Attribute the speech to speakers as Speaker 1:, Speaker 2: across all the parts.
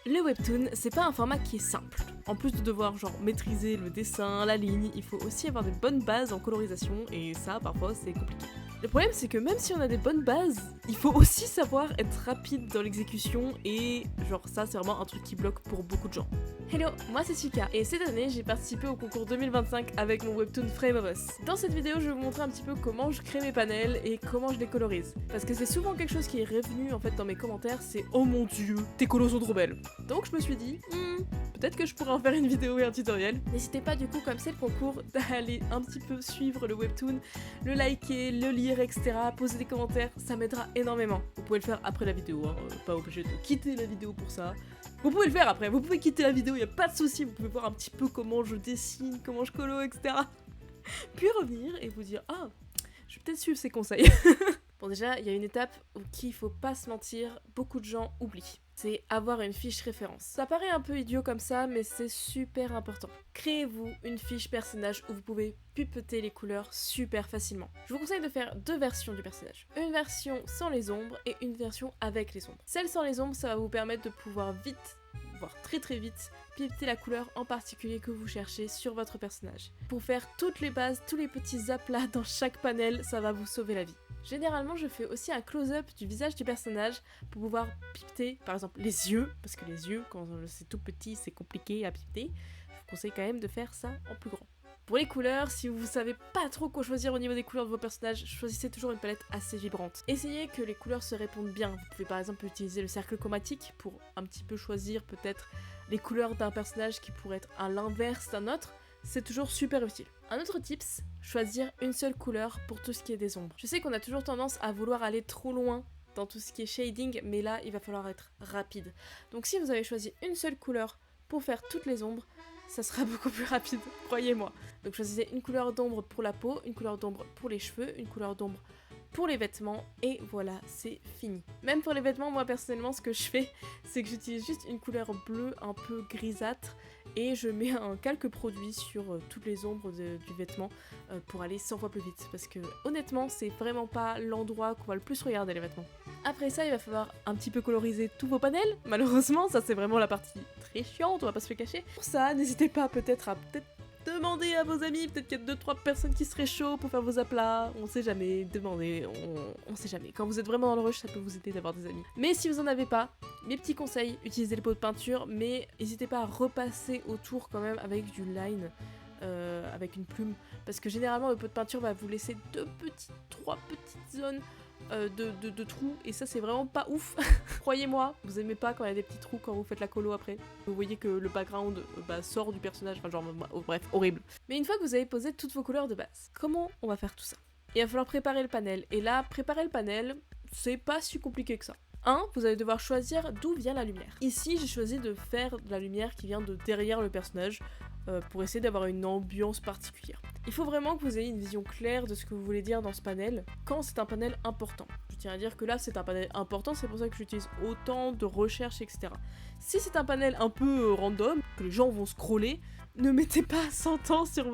Speaker 1: Le webtoon, c'est pas un format qui est simple. En plus de devoir genre maîtriser le dessin, la ligne, il faut aussi avoir de bonnes bases en colorisation et ça parfois c'est compliqué. Le problème c'est que même si on a des bonnes bases, il faut aussi savoir être rapide dans l'exécution et genre ça c'est vraiment un truc qui bloque pour beaucoup de gens. Hello, moi c'est Chika et cette année j'ai participé au concours 2025 avec mon webtoon Frame of Us. Dans cette vidéo je vais vous montrer un petit peu comment je crée mes panels et comment je les colorise. Parce que c'est souvent quelque chose qui est revenu en fait dans mes commentaires, c'est oh mon dieu, tes colos sont trop belles. Donc je me suis dit, peut-être que je pourrais en faire une vidéo et un tutoriel. N'hésitez pas du coup comme c'est le concours d'aller un petit peu suivre le webtoon, le liker, le lire, etc. Poser des commentaires, ça m'aidera énormément. Vous pouvez le faire après la vidéo, hein, pas obligé de quitter la vidéo pour ça. Vous pouvez le faire après, vous pouvez quitter la vidéo, y a pas de souci, vous pouvez voir un petit peu comment je dessine, comment je colo, etc. Puis revenir et vous dire, ah, je vais peut-être suivre ces conseils. Bon déjà, il y a une étape qu'il faut pas se mentir, beaucoup de gens oublient. C'est avoir une fiche référence. Ça paraît un peu idiot comme ça, mais c'est super important. Créez-vous une fiche personnage où vous pouvez pipeter les couleurs super facilement. Je vous conseille de faire deux versions du personnage. Une version sans les ombres et une version avec les ombres. Celle sans les ombres, ça va vous permettre de pouvoir vite, voire très vite, pipeter la couleur en particulier que vous cherchez sur votre personnage. Pour faire toutes les bases, tous les petits aplats dans chaque panel, ça va vous sauver la vie. Généralement, je fais aussi un close-up du visage du personnage pour pouvoir pipeter, par exemple, les yeux, parce que les yeux, quand c'est tout petit, c'est compliqué à pipeter. Je vous conseille quand même de faire ça en plus grand. Pour les couleurs, si vous savez pas trop quoi choisir au niveau des couleurs de vos personnages, choisissez toujours une palette assez vibrante. Essayez que les couleurs se répondent bien. Vous pouvez par exemple utiliser le cercle chromatique pour un petit peu choisir peut-être les couleurs d'un personnage qui pourrait être à l'inverse d'un autre. C'est toujours super utile. Un autre tips, choisir une seule couleur pour tout ce qui est des ombres. Je sais qu'on a toujours tendance à vouloir aller trop loin dans tout ce qui est shading, mais là il va falloir être rapide. Donc si vous avez choisi une seule couleur pour faire toutes les ombres, ça sera beaucoup plus rapide, croyez-moi. Donc choisissez une couleur d'ombre pour la peau, une couleur d'ombre pour les cheveux, une couleur d'ombre pour les vêtements, et voilà, c'est fini. Même pour les vêtements, moi personnellement, ce que je fais, c'est que j'utilise juste une couleur bleue un peu grisâtre, et je mets un calque produit sur toutes les ombres du vêtement pour aller 100 fois plus vite, parce que honnêtement, c'est vraiment pas l'endroit qu'on va le plus regarder les vêtements. Après ça, il va falloir un petit peu coloriser tous vos panels, malheureusement, ça c'est vraiment la partie très chiante, on va pas se le cacher. Pour ça, n'hésitez pas peut-être à demandez à vos amis, peut-être qu'il y a 2-3 personnes qui seraient chauds pour faire vos aplats, on sait jamais, demandez, on sait jamais. Quand vous êtes vraiment dans le rush, ça peut vous aider d'avoir des amis. Mais si vous en avez pas, mes petits conseils, utilisez les pots de peinture, mais n'hésitez pas à repasser autour quand même avec du line, avec une plume, parce que généralement le pot de peinture va vous laisser 3 petites zones de trous, et ça c'est vraiment pas ouf. Croyez-moi, vous aimez pas quand il y a des petits trous quand vous faites la colo après. Vous voyez que le background sort du personnage, enfin genre bref, horrible. Mais une fois que vous avez posé toutes vos couleurs de base, comment on va faire tout ça? Il va falloir préparer le panel, et là, préparer le panel, c'est pas si compliqué que ça. Vous allez devoir choisir d'où vient la lumière. Ici, j'ai choisi de faire de la lumière qui vient de derrière le personnage, pour essayer d'avoir une ambiance particulière. Il faut vraiment que vous ayez une vision claire de ce que vous voulez dire dans ce panel, quand c'est un panel important. Je tiens à dire que là c'est un panel important, c'est pour ça que j'utilise autant de recherches, etc. Si c'est un panel un peu random, que les gens vont scroller, ne mettez pas 100 ans sur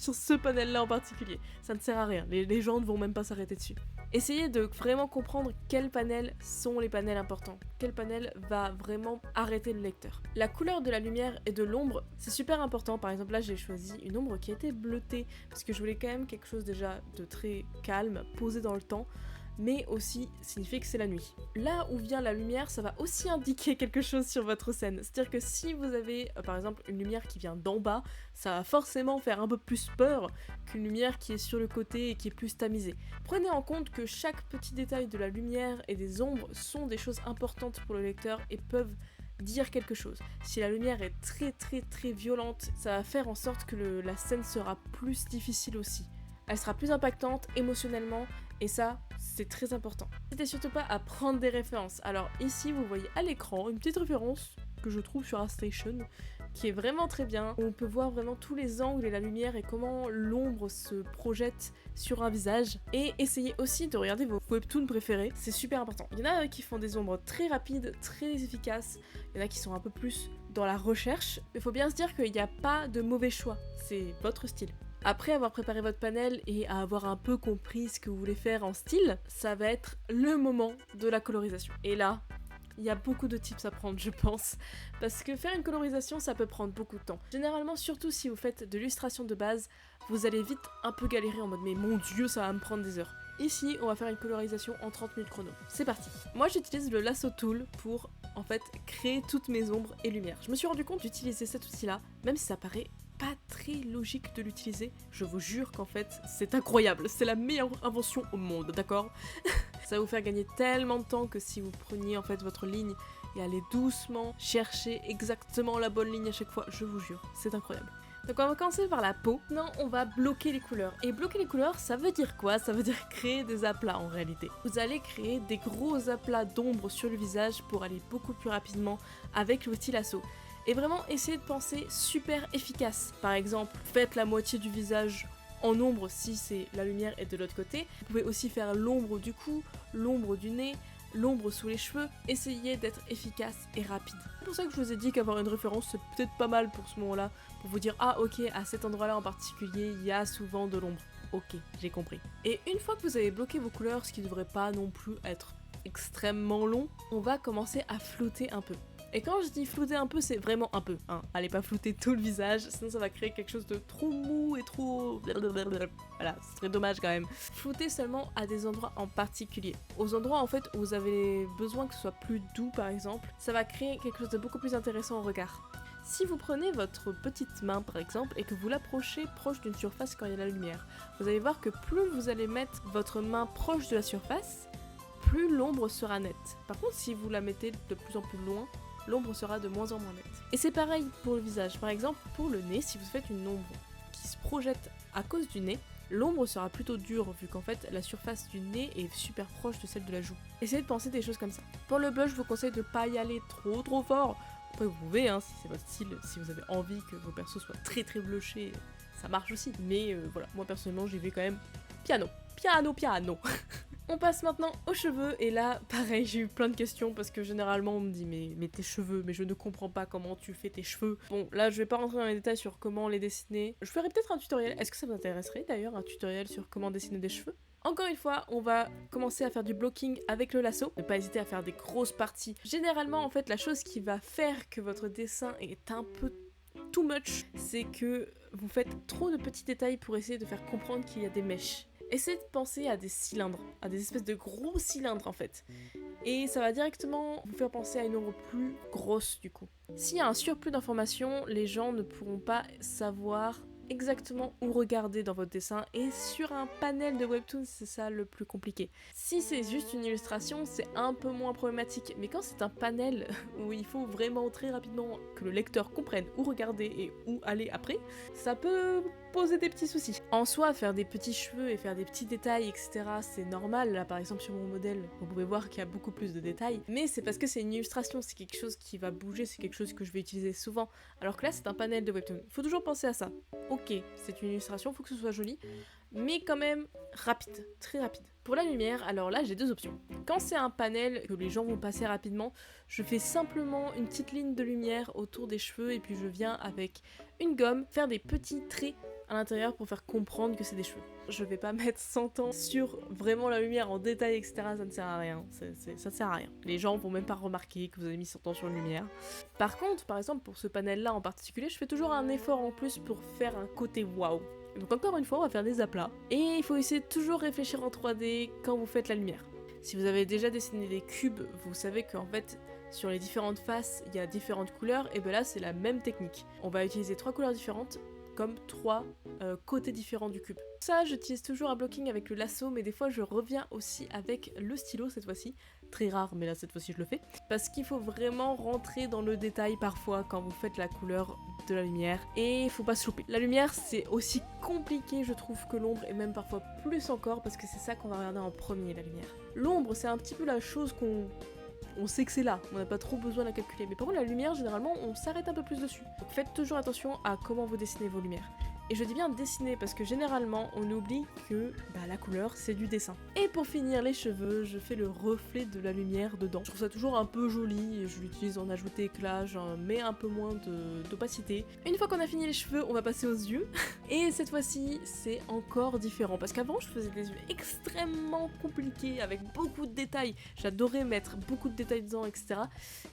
Speaker 1: ce panel-là en particulier. Ça ne sert à rien, les gens ne vont même pas s'arrêter dessus. Essayez de vraiment comprendre quels panels sont les panels importants, quel panel va vraiment arrêter le lecteur. La couleur de la lumière et de l'ombre, c'est super important. Par exemple là j'ai choisi une ombre qui était bleutée, parce que je voulais quand même quelque chose déjà de très calme, posé dans le temps, mais aussi signifier que c'est la nuit. Là où vient la lumière, ça va aussi indiquer quelque chose sur votre scène. C'est-à-dire que si vous avez par exemple une lumière qui vient d'en bas, ça va forcément faire un peu plus peur qu'une lumière qui est sur le côté et qui est plus tamisée. Prenez en compte que chaque petit détail de la lumière et des ombres sont des choses importantes pour le lecteur et peuvent dire quelque chose. Si la lumière est très violente, ça va faire en sorte que la scène sera plus difficile aussi. Elle sera plus impactante émotionnellement, et ça, c'est très important. N'hésitez surtout pas à prendre des références. Alors ici, vous voyez à l'écran une petite référence que je trouve sur ArtStation, qui est vraiment très bien. On peut voir vraiment tous les angles et la lumière et comment l'ombre se projette sur un visage. Et essayez aussi de regarder vos webtoons préférés, c'est super important. Il y en a qui font des ombres très rapides, très efficaces. Il y en a qui sont un peu plus dans la recherche. Il faut bien se dire qu'il n'y a pas de mauvais choix, c'est votre style. Après avoir préparé votre panel et avoir un peu compris ce que vous voulez faire en style, ça va être le moment de la colorisation. Et là, Il y a beaucoup de tips à prendre, je pense, parce que faire une colorisation, ça peut prendre beaucoup de temps. Généralement, surtout si vous faites de l'illustration de base, vous allez vite un peu galérer en mode mais mon dieu, ça va me prendre des heures. Ici, on va faire une colorisation en 30 minutes chrono. C'est parti. Moi, j'utilise le lasso tool pour, en fait, créer toutes mes ombres et lumières. Je me suis rendu compte d'utiliser cet outil-là, même si ça paraît pas très logique de l'utiliser. Je vous jure qu'en fait, c'est incroyable. C'est la meilleure invention au monde, d'accord? Ça va vous faire gagner tellement de temps que si vous preniez en fait votre ligne et allez doucement chercher exactement la bonne ligne à chaque fois, je vous jure, c'est incroyable. Donc on va commencer par la peau. Non, on va bloquer les couleurs. Et bloquer les couleurs, ça veut dire quoi? Ça veut dire créer des aplats en réalité. Vous allez créer des gros aplats d'ombre sur le visage pour aller beaucoup plus rapidement avec l'outil lasso. Et vraiment essayer de penser super efficace. Par exemple, faites la moitié du visage en ombre si c'est la lumière est de l'autre côté. Vous pouvez aussi faire l'ombre du cou, l'ombre du nez, l'ombre sous les cheveux. Essayez d'être efficace et rapide. C'est pour ça que je vous ai dit qu'avoir une référence c'est peut-être pas mal pour ce moment-là, pour vous dire ah ok, à cet endroit-là en particulier, il y a souvent de l'ombre. Ok, j'ai compris. Et une fois que vous avez bloqué vos couleurs, ce qui ne devrait pas non plus être extrêmement long, on va commencer à flouter un peu. Et quand je dis flouter un peu, c'est vraiment un peu, hein. Allez pas flouter tout le visage, sinon ça va créer quelque chose de trop mou et trop... Voilà, ce serait dommage quand même. Flouter seulement à des endroits en particulier. Aux endroits en fait où vous avez besoin que ce soit plus doux par exemple, ça va créer quelque chose de beaucoup plus intéressant au regard. Si vous prenez votre petite main par exemple et que vous l'approchez proche d'une surface quand il y a la lumière, vous allez voir que plus vous allez mettre votre main proche de la surface, plus l'ombre sera nette. Par contre, si vous la mettez de plus en plus loin, l'ombre sera de moins en moins nette. Et c'est pareil pour le visage. Par exemple, pour le nez, si vous faites une ombre qui se projette à cause du nez, l'ombre sera plutôt dure vu qu'en fait la surface du nez est super proche de celle de la joue. Essayez de penser des choses comme ça. Pour le blush, je vous conseille de ne pas y aller trop fort. Après vous pouvez, hein, si c'est votre style, si vous avez envie que vos persos soient très blushés, ça marche aussi. Mais voilà, moi personnellement j'y vais quand même piano. On passe maintenant aux cheveux et là pareil j'ai eu plein de questions parce que généralement on me dit mais tes cheveux, mais je ne comprends pas comment tu fais tes cheveux. Bon là je vais pas rentrer dans les détails sur comment les dessiner. Je ferai peut-être un tutoriel, est-ce que ça vous intéresserait d'ailleurs un tutoriel sur comment dessiner des cheveux? Encore une fois, on va commencer à faire du blocking avec le lasso. Ne pas hésiter à faire des grosses parties. Généralement en fait la chose qui va faire que votre dessin est un peu too much, c'est que vous faites trop de petits détails pour essayer de faire comprendre qu'il y a des mèches. Essayez de penser à des cylindres, à des espèces de gros cylindres en fait. Et ça va directement vous faire penser à une ombre plus grosse du coup. S'il y a un surplus d'informations, les gens ne pourront pas savoir exactement où regarder dans votre dessin et sur un panel de webtoon c'est ça le plus compliqué. Si c'est juste une illustration c'est un peu moins problématique mais quand c'est un panel où il faut vraiment très rapidement que le lecteur comprenne où regarder et où aller après, ça peut poser des petits soucis. En soi faire des petits cheveux et faire des petits détails etc c'est normal, là par exemple sur mon modèle vous pouvez voir qu'il y a beaucoup plus de détails mais c'est parce que c'est une illustration, c'est quelque chose qui va bouger, c'est quelque chose que je vais utiliser souvent alors que là c'est un panel de webtoon. Il faut toujours penser à ça. Ok, c'est une illustration, faut que ce soit joli, mais quand même rapide, très rapide. Pour la lumière, alors là j'ai deux options. Quand c'est un panel que les gens vont passer rapidement, je fais simplement une petite ligne de lumière autour des cheveux et puis je viens avec une gomme faire des petits traits à l'intérieur pour faire comprendre que c'est des cheveux. Je vais pas mettre 100 ans sur vraiment la lumière en détail etc, ça ne sert à rien, ça ne sert à rien. Les gens vont même pas remarquer que vous avez mis 100 ans sur une lumière. Par contre, par exemple pour ce panel là en particulier, je fais toujours un effort en plus pour faire un côté waouh. Donc encore une fois on va faire des aplats et il faut essayer de toujours réfléchir en 3D quand vous faites la lumière. Si vous avez déjà dessiné des cubes, vous savez qu'en fait sur les différentes faces il y a différentes couleurs et ben là c'est la même technique. On va utiliser 3 couleurs différentes comme 3 côtés différents du cube. Ça j'utilise toujours un blocking avec le lasso mais des fois je reviens aussi avec le stylo cette fois-ci. Très rare mais là cette fois-ci je le fais. Parce qu'il faut vraiment rentrer dans le détail parfois quand vous faites la couleur de la lumière et il faut pas se louper. La lumière c'est aussi compliqué je trouve que l'ombre et même parfois plus encore parce que c'est ça qu'on va regarder en premier, la lumière. L'ombre c'est un petit peu la chose on sait que c'est là, on n'a pas trop besoin de la calculer. Mais par contre la lumière généralement on s'arrête un peu plus dessus. Donc faites toujours attention à comment vous dessinez vos lumières. Et je dis bien dessiner parce que généralement on oublie que la couleur c'est du dessin. Et pour finir les cheveux, je fais le reflet de la lumière dedans. Je trouve ça toujours un peu joli et je l'utilise en ajouter éclat, j'en mets un peu moins d'opacité. Une fois qu'on a fini les cheveux, on va passer aux yeux. Et cette fois-ci c'est encore différent parce qu'avant je faisais des yeux extrêmement compliqués avec beaucoup de détails. J'adorais mettre beaucoup de détails dedans, etc.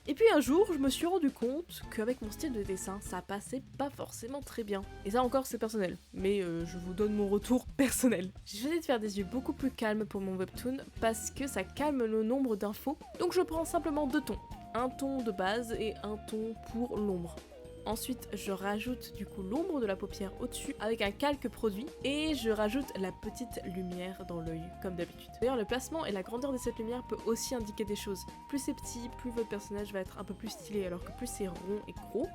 Speaker 1: Et puis un jour je me suis rendu compte qu'avec mon style de dessin ça passait pas forcément très bien. Et ça encore c'est personnel, mais je vous donne mon retour personnel. J'ai choisi de faire des yeux beaucoup plus calmes pour mon webtoon parce que ça calme le nombre d'infos. Donc je prends simplement 2 tons, un ton de base et un ton pour l'ombre. Ensuite, je rajoute du coup l'ombre de la paupière au-dessus avec un calque produit et je rajoute la petite lumière dans l'œil comme d'habitude. D'ailleurs, le placement et la grandeur de cette lumière peut aussi indiquer des choses. Plus c'est petit, plus votre personnage va être un peu plus stylé, alors que plus c'est rond et gros,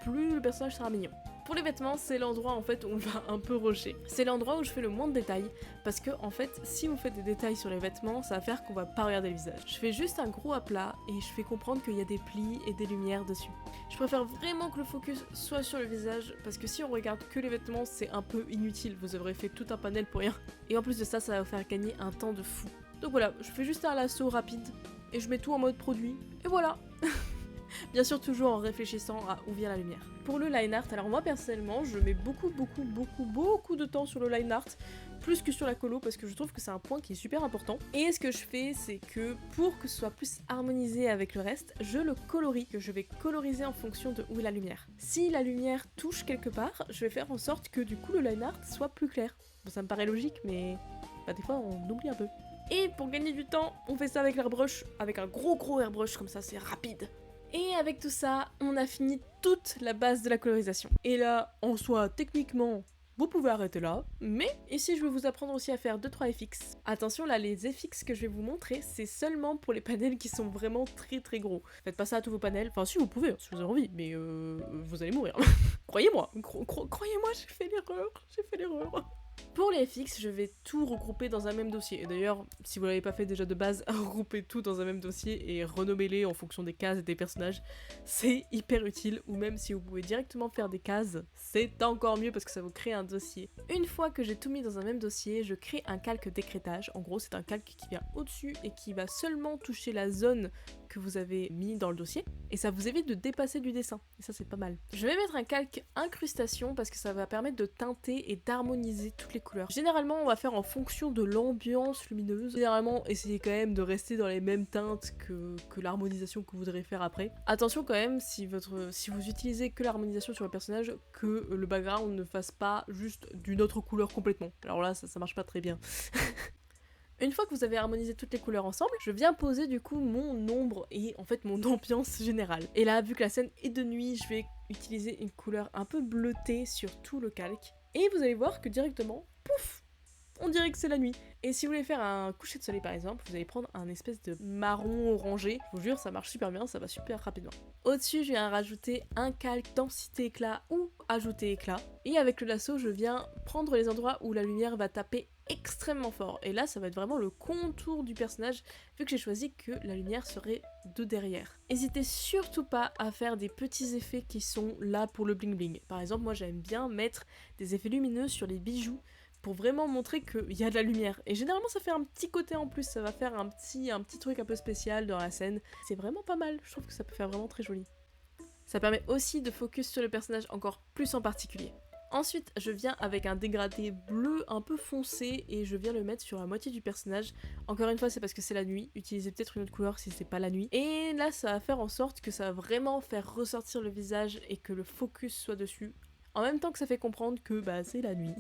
Speaker 1: plus le personnage sera mignon. Pour les vêtements, c'est l'endroit en fait où on va un peu rusher. C'est l'endroit où je fais le moins de détails parce que en fait, si vous faites des détails sur les vêtements, ça va faire qu'on va pas regarder le visage. Je fais juste un gros aplat et je fais comprendre qu'il y a des plis et des lumières dessus. Je préfère vraiment que le focus soit sur le visage parce que si on regarde que les vêtements, c'est un peu inutile. Vous aurez fait tout un panel pour rien. Et en plus de ça, ça va vous faire gagner un temps de fou. Donc voilà, je fais juste un lasso rapide et je mets tout en mode produit. Et voilà. Bien sûr toujours en réfléchissant à où vient la lumière. Pour le line art, alors moi personnellement je mets beaucoup de temps sur le line art, plus que sur la colo parce que je trouve que c'est un point qui est super important. Et ce que je fais c'est que pour que ce soit plus harmonisé avec le reste, je le colorie, que je vais coloriser en fonction de où est la lumière. Si la lumière touche quelque part, je vais faire en sorte que du coup le line art soit plus clair. Bon ça me paraît logique mais des fois on oublie un peu. Et pour gagner du temps, on fait ça avec l'airbrush, avec un gros airbrush comme ça, c'est rapide. Et avec tout ça, on a fini toute la base de la colorisation. Et là, en soi, techniquement, vous pouvez arrêter là. Mais ici, je vais vous apprendre aussi à faire 2-3 FX. Attention, là, les FX que je vais vous montrer, c'est seulement pour les panels qui sont vraiment très gros. Faites pas ça à tous vos panels. Enfin, si, vous pouvez, si vous avez envie. Mais vous allez mourir. Croyez-moi. Croyez-moi, j'ai fait l'erreur. Pour les FX, je vais tout regrouper dans un même dossier. Et d'ailleurs, si vous l'avez pas fait déjà de base, regroupez tout dans un même dossier et renommez-les en fonction des cases et des personnages. C'est hyper utile. Ou même si vous pouvez directement faire des cases, c'est encore mieux parce que ça vous crée un dossier. Une fois que j'ai tout mis dans un même dossier, je crée un calque d'écrêtage. En gros, c'est un calque qui vient au-dessus et qui va seulement toucher la zone que vous avez mis dans le dossier. Et ça vous évite de dépasser du dessin. Et ça, c'est pas mal. Je vais mettre un calque incrustation parce que ça va permettre de teinter et d'harmoniser toutes les couleurs. Généralement, on va faire en fonction de l'ambiance lumineuse. Généralement, essayez quand même de rester dans les mêmes teintes que l'harmonisation que vous voudrez faire après. Attention quand même, si vous utilisez que l'harmonisation sur le personnage, que le background ne fasse pas juste d'une autre couleur complètement. Alors là, ça marche pas très bien. Une fois que vous avez harmonisé toutes les couleurs ensemble, je viens poser du coup mon ombre et en fait mon ambiance générale. Et là, vu que la scène est de nuit, je vais utiliser une couleur un peu bleutée sur tout le calque. Et vous allez voir que directement, pouf, on dirait que c'est la nuit. Et si vous voulez faire un coucher de soleil par exemple, vous allez prendre un espèce de marron orangé. Je vous jure, ça marche super bien, ça va super rapidement. Au-dessus, je viens rajouter un calque densité éclat ou ajouter éclat. Et avec le lasso, je viens prendre les endroits où la lumière va taper extrêmement fort. Et là, ça va être vraiment le contour du personnage, vu que j'ai choisi que la lumière serait de derrière. N'hésitez surtout pas à faire des petits effets qui sont là pour le bling bling. Par exemple, moi j'aime bien mettre des effets lumineux sur les bijoux pour vraiment montrer qu'il y a de la lumière. Et généralement ça fait un petit côté en plus, ça va faire un petit truc un peu spécial dans la scène. C'est vraiment pas mal, je trouve que ça peut faire vraiment très joli. Ça permet aussi de focus sur le personnage encore plus en particulier. Ensuite, je viens avec un dégradé bleu un peu foncé et je viens le mettre sur la moitié du personnage. Encore une fois, c'est parce que c'est la nuit. Utilisez peut-être une autre couleur si c'est pas la nuit. Et là, ça va faire en sorte que ça va vraiment faire ressortir le visage et que le focus soit dessus. En même temps que ça fait comprendre que c'est la nuit.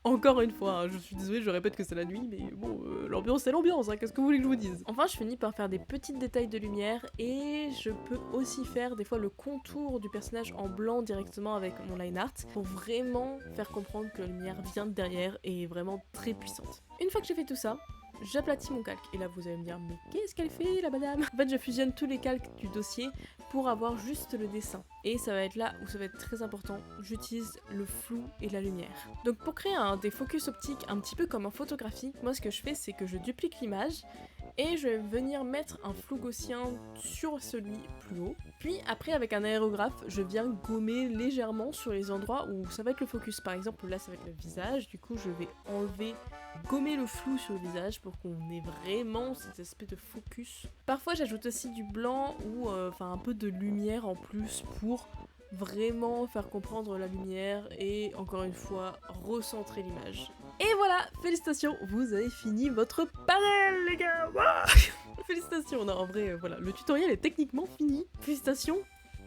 Speaker 1: Encore une fois, hein, je suis désolée, je répète que c'est la nuit, mais bon, l'ambiance c'est l'ambiance, hein, qu'est-ce que vous voulez que je vous dise? Enfin, je finis par faire des petits détails de lumière et je peux aussi faire des fois le contour du personnage en blanc directement avec mon line art pour vraiment faire comprendre que la lumière vient de derrière et est vraiment très puissante. Une fois que j'ai fait tout ça, j'aplatis mon calque. Et là vous allez me dire, mais qu'est-ce qu'elle fait la madame? En fait je fusionne tous les calques du dossier pour avoir juste le dessin. Et ça va être là où ça va être très important, j'utilise le flou et la lumière. Donc pour créer des focus optiques un petit peu comme en photographie, moi ce que je fais c'est que je duplique l'image et je vais venir mettre un flou gaussien sur celui plus haut. Puis après avec un aérographe, je viens gommer légèrement sur les endroits où ça va être le focus. Par exemple là ça va être le visage, du coup je vais gommer le flou sur le visage pour qu'on ait vraiment cet aspect de focus. Parfois j'ajoute aussi du blanc ou un peu de lumière en plus pour vraiment faire comprendre la lumière et encore une fois recentrer l'image. Et voilà, félicitations, vous avez fini votre panel les gars. Félicitations, non en vrai voilà, le tutoriel est techniquement fini, félicitations.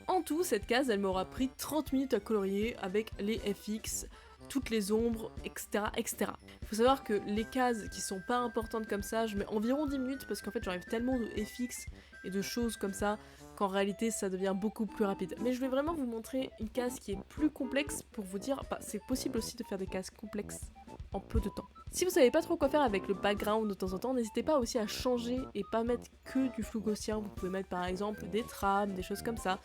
Speaker 1: En tout, cette case elle m'aura pris 30 minutes à colorier avec les FX, toutes les ombres, etc. etc. Faut savoir que les cases qui sont pas importantes comme ça, je mets environ 10 minutes parce qu'en fait j'enlève tellement de FX et de choses comme ça qu'en réalité ça devient beaucoup plus rapide. Mais je vais vraiment vous montrer une case qui est plus complexe pour vous dire, c'est possible aussi de faire des cases complexes en peu de temps. Si vous savez pas trop quoi faire avec le background de temps en temps, n'hésitez pas aussi à changer et pas mettre que du flou gaussien, vous pouvez mettre par exemple des trames, des choses comme ça.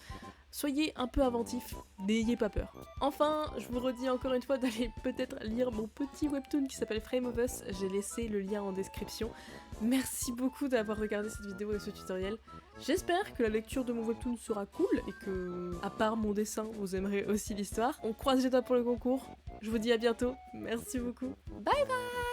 Speaker 1: Soyez un peu inventif, n'ayez pas peur. Enfin, je vous redis encore une fois d'aller peut-être lire mon petit webtoon qui s'appelle Frame of Us, j'ai laissé le lien en description. Merci beaucoup d'avoir regardé cette vidéo et ce tutoriel. J'espère que la lecture de mon webtoon sera cool et que, à part mon dessin, vous aimerez aussi l'histoire. On croise les doigts pour le concours. Je vous dis à bientôt, merci beaucoup. Bye bye!